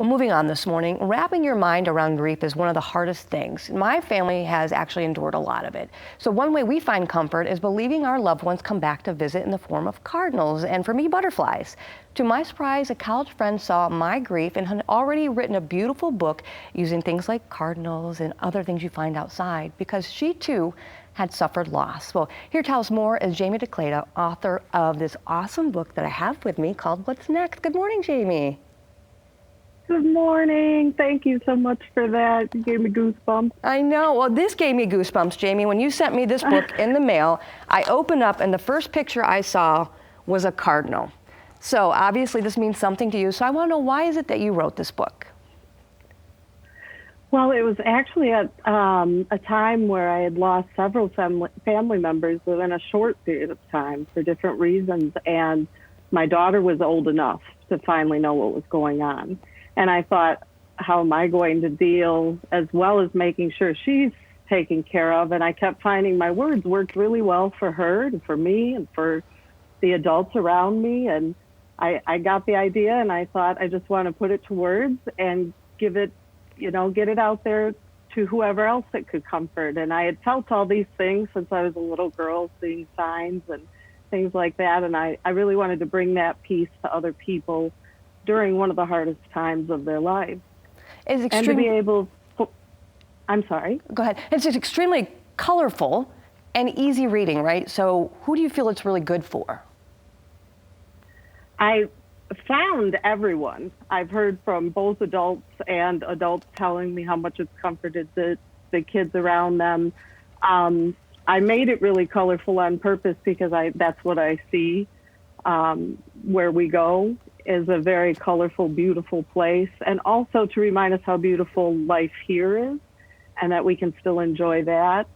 Well, moving on this morning, wrapping your mind around grief is one of the hardest things. My family has actually endured a lot of it. So one way we find comfort is believing our loved ones come back to visit in the form of cardinals, and for me, butterflies. To my surprise, a college friend saw my grief and had already written a beautiful book using things like cardinals and other things you find outside because she too had suffered loss. Well, here to tell us more is Jamie DeCleta, author of this awesome book that I have with me called What's Next? Good morning, Jamie. Good morning. Thank you so much for that. You gave me goosebumps. I know. Well, this gave me goosebumps, Jamie. When you sent me this book in the mail, I opened up and the first picture I saw was a cardinal. So obviously this means something to you. So I want to know, why is it that you wrote this book? Well, it was actually at a time where I had lost several family members within a short period of time for different reasons. And my daughter was old enough to finally know what was going on. And I thought, how am I going to deal, as well as making sure she's taken care of? And I kept finding my words worked really well for her and for me and for the adults around me. And I got the idea, and I thought, I just want to put it to words and give it, get it out there to whoever else it could comfort. And I had felt all these things since I was a little girl, seeing signs and things like that. And I really wanted to bring that peace to other people during one of the hardest times of their lives. And to be able, I'm sorry. Go ahead. It's just extremely colorful and easy reading, right? So who do you feel it's really good for? I found everyone. I've heard from both adults and adults telling me how much it's comforted the kids around them. I made it really colorful on purpose because that's what I see where we go is a very colorful, beautiful place, and also to remind us how beautiful life here is and that we can still enjoy that.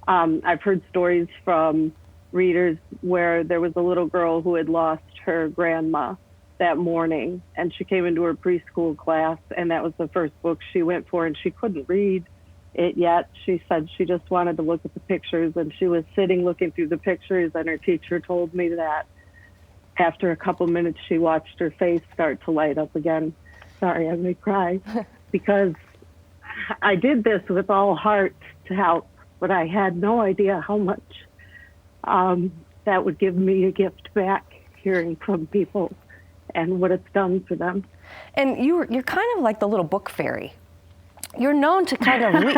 I've heard stories from readers where there was a little girl who had lost her grandma that morning, and she came into her preschool class, and that was the first book she went for, and she couldn't read it yet. She said she just wanted to look at the pictures, and she was sitting looking through the pictures, and her teacher told me that after a couple minutes, she watched her face start to light up again. Sorry, I may cry because I did this with all heart to help, but I had no idea how much that would give me a gift back, hearing from people and what it's done for them. And you're kind of like the little book fairy. You're known to kind of this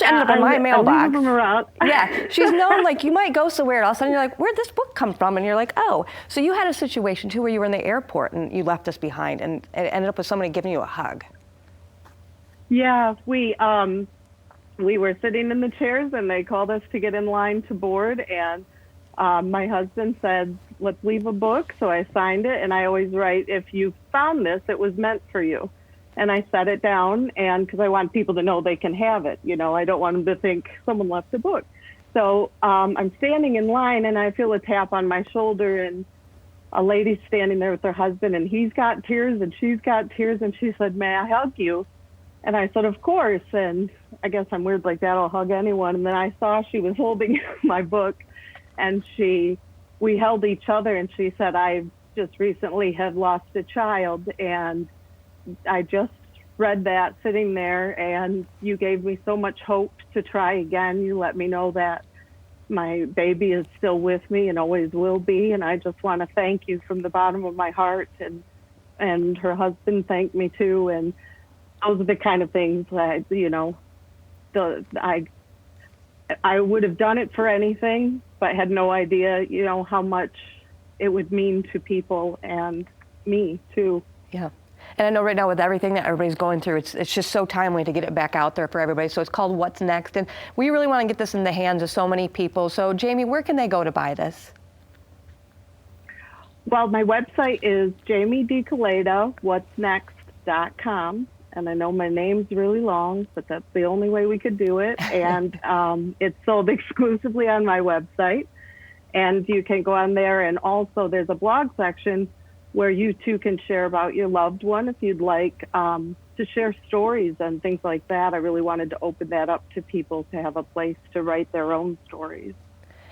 ended up in my mailbox. Them around. Yeah, she's known, like, you might go somewhere and all of a sudden you're like, where'd this book come from? And you're like, oh. So you had a situation too where you were in the airport and you left us behind, and it ended up with somebody giving you a hug. Yeah, we were sitting in the chairs and they called us to get in line to board, and my husband said, let's leave a book. So I signed it, and I always write, if you found this, it was meant for you. And I set it down, and because I want people to know they can have it. I don't want them to think someone left the book. So I'm standing in line, and I feel a tap on my shoulder, and a lady's standing there with her husband, and he's got tears, and she's got tears, and she said, may I hug you? And I said, of course. And I guess I'm weird like that. I'll hug anyone. And then I saw she was holding my book, and we held each other, and she said, I just recently had lost a child, and I just read that sitting there, and you gave me so much hope to try again. You let me know that my baby is still with me and always will be, and I just want to thank you from the bottom of my heart. And her husband thanked me too, and those are the kind of things that I would have done it for anything, but had no idea how much it would mean to people and me too. Yeah. And I know right now with everything that everybody's going through, it's just so timely to get it back out there for everybody. So it's called What's Next? And we really want to get this in the hands of so many people. So Jamie, where can they go to buy this? Well, my website is jamiedecleta.whatsnext.com. And I know my name's really long, but that's the only way we could do it. And it's sold exclusively on my website. And you can go on there. And also there's a blog section where you too can share about your loved one if you'd like to share stories and things like that. I really wanted to open that up to people to have a place to write their own stories.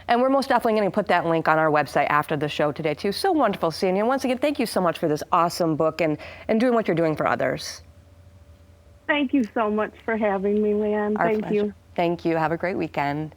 And we're most definitely going to put that link on our website after the show today too. So wonderful seeing you. And once again, thank you so much for this awesome book and doing what you're doing for others. Thank you so much for having me, Leanne. Our Thank pleasure. you. Thank you. Have a great weekend.